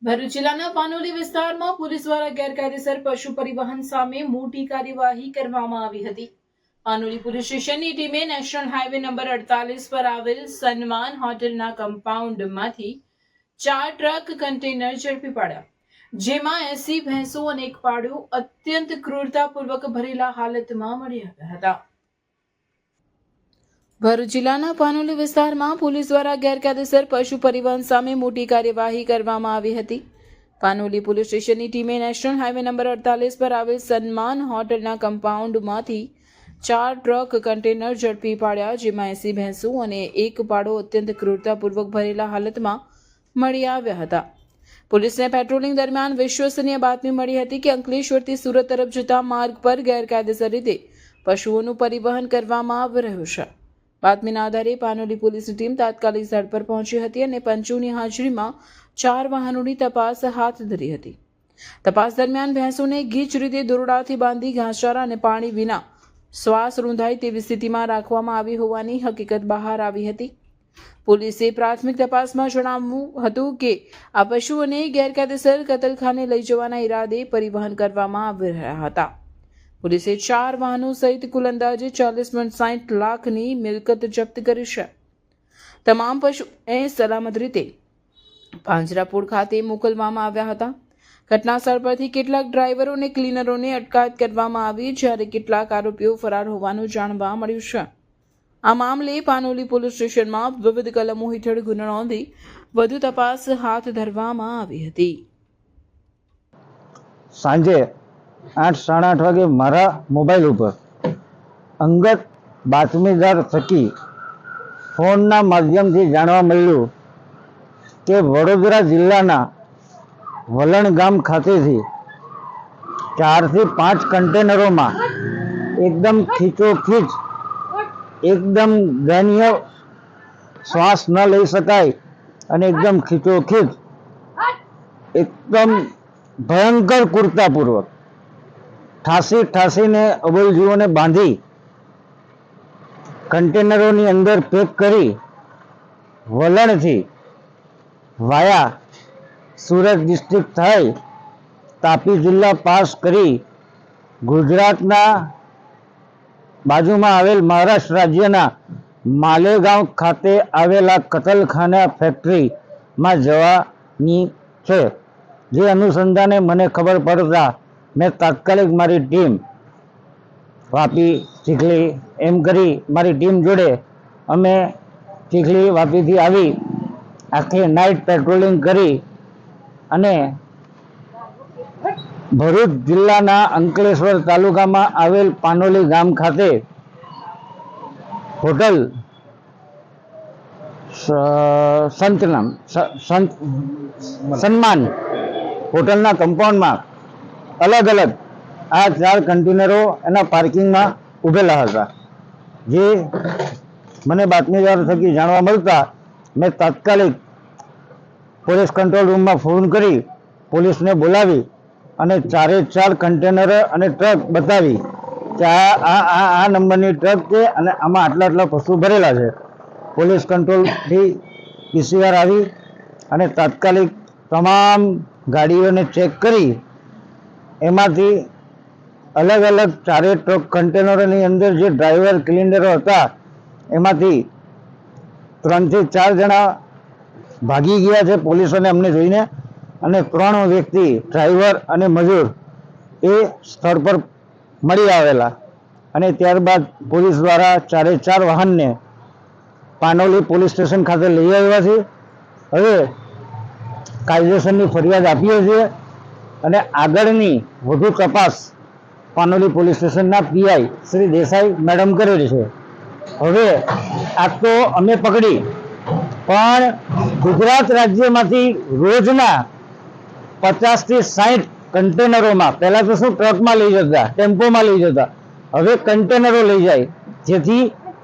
ભરૂચ જિલ્લાના પાનોલી વિસ્તારમાં પોલીસ દ્વારા ગેરકાયદેસર પશુ પરિવહન સામે મોટી કાર્યવાહી કરવામાં આવી હતી. પાનોલી પોલીસ સ્ટેશનની ટીમે નેશનલ હાઈવે નંબર 48 પર આવેલ સન્માન હોટલના કમ્પાઉન્ડમાંથી 4 ટ્રક કન્ટેનર ઝડપી પાડ્યા, જેમાં 80 ભેંસો અને એક પાડો અત્યંત ક્રૂરતાપૂર્વક ભરેલા હાલતમાં મળી આવ્યા હતા. ભરૂચ જિલ્લાના પાનોલી વિસ્તારમાં પોલીસ દ્વારા ગેરકાયદેસર પશુ પરિવહન સામે મોટી કાર્યવાહી કરવામાં આવી હતી. પાનોલી પોલીસ સ્ટેશનની ટીમે નેશનલ હાઈવે નંબર 48 પર આવેલ સન્માન હોટલના કમ્પાઉન્ડમાંથી 4 ટ્રક કન્ટેનર ઝડપી પાડ્યા, જેમાં 80 ભેંસો અને એક પાડો અત્યંત ક્રૂરતાપૂર્વક ભરેલા હાલતમાં મળી આવ્યા હતા. પોલીસને પેટ્રોલિંગ દરમિયાન વિશ્વસનીય બાતમી મળી હતી કે અંકલેશ્વરથી સુરત તરફ જતા માર્ગ પર ગેરકાયદેસર રીતે પશુઓનું પરિવહન કરવામાં આવી રહ્યું છે. બાતમીના આધારે પાનોલી પોલીસની ટીમ તાત્કાલિક સ્થળ પર પહોંચી હતી અને પંચોની હાજરીમાં 4 વાહનોની તપાસ હાથ ધરી હતી. તપાસ દરમિયાન ભેંસોને ગીચ રીતે દોરડાથી બાંધી ઘાસચારા અને પાણી વિના શ્વાસ રૂંધાય તેવી સ્થિતિમાં રાખવામાં આવી હોવાની હકીકત બહાર આવી હતી. પોલીસે પ્રાથમિક તપાસમાં જણાવ્યું હતું કે આ પશુઓને ગેરકાયદેસર કતલખાને લઈ જવાના ઈરાદે પરિવહન કરવામાં આવી રહ્યા હતા. પોલીસે 4 વાહનો સહિત કુલ અંદાજે 40.60 લાખની મિલકત જપ્ત કરી છે. તમામ પશુઓને સલામત રીતે પાંજરાપોળ ખાતે મોકલવામાં આવ્યા હતા. ઘટના સ્થળ પરથી કેટલાક ડ્રાઈવરો અને ક્લીનરોને અટકાયત કરવામાં આવી, જ્યારે કેટલાક આરોપીઓ ફરાર હોવાનું જાણવા મળ્યું છે. આ મામલે પાનોલી પોલીસ સ્ટેશનમાં વિવિધ કલમો હેઠળ ગુનો નોંધી વધુ તપાસ હાથ ધરવામાં આવી હતી. સાંજે 8:30 વાગે મારા મોબાઈલ ઉપર અંગત બાતમીદાર થકી ફોનના માધ્યમથી જાણવા મળ્યું કે વડોદરા જિલ્લાના વલણ ગામ ખાતેથી 4 થી 5 કન્ટેનરોમાં એકદમ ખીચોખીચ, એકદમ દયનીય, શ્વાસ ન લઈ શકાય અને એકદમ ખીચોખીચ, એકદમ ભયંકર ક્રૂરતાપૂર્વક ઠાસીને અબોલ જીવોને બાંધી કન્ટેનરોની અંદર પેક કરી વલણથી વાયા સુરત ડિસ્ટ્રિક્ટ થઈ તાપી જિલ્લા પાસ કરી ગુજરાતના બાજુમાં આવેલ મહારાષ્ટ્ર રાજ્યના માલેગાંવ ખાતે આવેલા કતલખાના ફેક્ટરીમાં જવાની છે. જે અનુસંધાને મને ખબર પડતા મેં તાત્કાલિક મારી ટીમ વાપી, ચીખલી એમ કરી મારી ટીમ જોડે અમે ચીખલી, વાપીથી આવી આખી નાઇટ પેટ્રોલિંગ કરી અને ભરૂચ જિલ્લાના અંકલેશ્વર તાલુકામાં આવેલ પાનોલી ગામ ખાતે હોટલ સન્માન હોટલના કમ્પાઉન્ડમાં અલગ અલગ આ 4 કન્ટેનરો એના પાર્કિંગમાં ઊભેલા હતા. જે મને બાતમીદાર થકી જાણવા મળતા મેં તાત્કાલિક પોલીસ કંટ્રોલ રૂમમાં ફોન કરી પોલીસને બોલાવી અને 4 કન્ટેનર અને ટ્રક બતાવી કે આ નંબરની ટ્રક છે અને આમાં આટલા પશુ ભરેલા છે. પોલીસ કંટ્રોલથી પીસીઆર આવી અને તાત્કાલિક તમામ ગાડીઓને ચેક કરી એમાંથી અલગ અલગ 4 ટ્રક કન્ટેનરોની અંદર જે ડ્રાઈવર, ક્લીનરો હતા એમાંથી 3 થી 4 જણા ભાગી ગયા છે પોલીસોને અમને જોઈને, અને 3 વ્યક્તિ ડ્રાઈવર અને મજૂર એ સ્થળ પર મળી આવેલા. અને ત્યારબાદ પોલીસ દ્વારા 4 વાહનને પાનોલી પોલીસ સ્ટેશન ખાતે લઈ આવ્યા છે. હવે કાયદેસરની ફરિયાદ આપીએ છીએ અને આગળની વધુ તપાસ પાનોલી પોલીસ સ્ટેશનના પીઆઈ શ્રી દેસાઈ મેડમ કરેલી છે. હવે આ તો અમે પકડી, પણ ગુજરાત રાજ્યમાંથી રોજના 50 થી 60 કન્ટેનરોમાં, પહેલા તો શું ટ્રકમાં લઈ જતા, ટેમ્પોમાં લઈ જતા, હવે કન્ટેનરો લઈ જાય, જેથી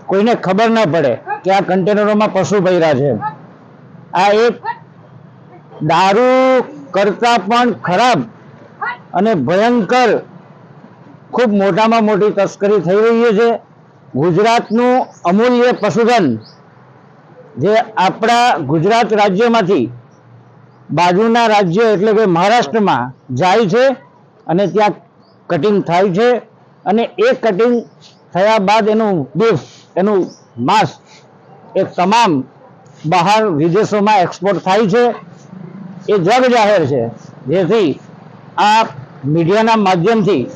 કોઈને ખબર ના પડે કે આ કન્ટેનરોમાં પશુ ભર્યા છે. આ એક દારૂ કરતા પણ ખરાબ અને ભયંકર ખૂબ મોટામાં મોટી તસ્કરી થઈ રહી છે. ગુજરાતનું અમૂલ્ય પશુધન જે આપણા ગુજરાત રાજ્યમાંથી બાજુના રાજ્ય એટલે કે મહારાષ્ટ્રમાં જાય છે અને ત્યાં કટિંગ થાય છે અને એ કટિંગ થયા બાદ એનું બીફ, એનું માંસ એ તમામ બહાર વિદેશોમાં એક્સપોર્ટ થાય છે. એ જગ જાહેર છે. જેથી આ મીડિયાના માધ્યમથી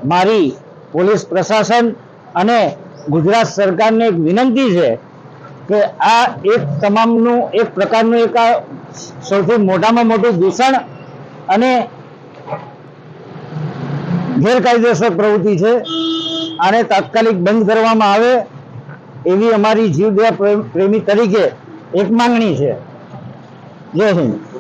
મારી પોલીસ પ્રશાસન અને ગુજરાત સરકારને એક વિનંતી છે કે આ એક તમામનું એક પ્રકારનું એક આ સૌથી મોટામાં મોટું દૂષણ અને ગેરકાયદેસર પ્રવૃત્તિ છે. આને તાત્કાલિક બંધ કરવામાં આવે એવી અમારી જીવદયા પ્રેમી તરીકે એક માંગણી છે. જય હિન્દ.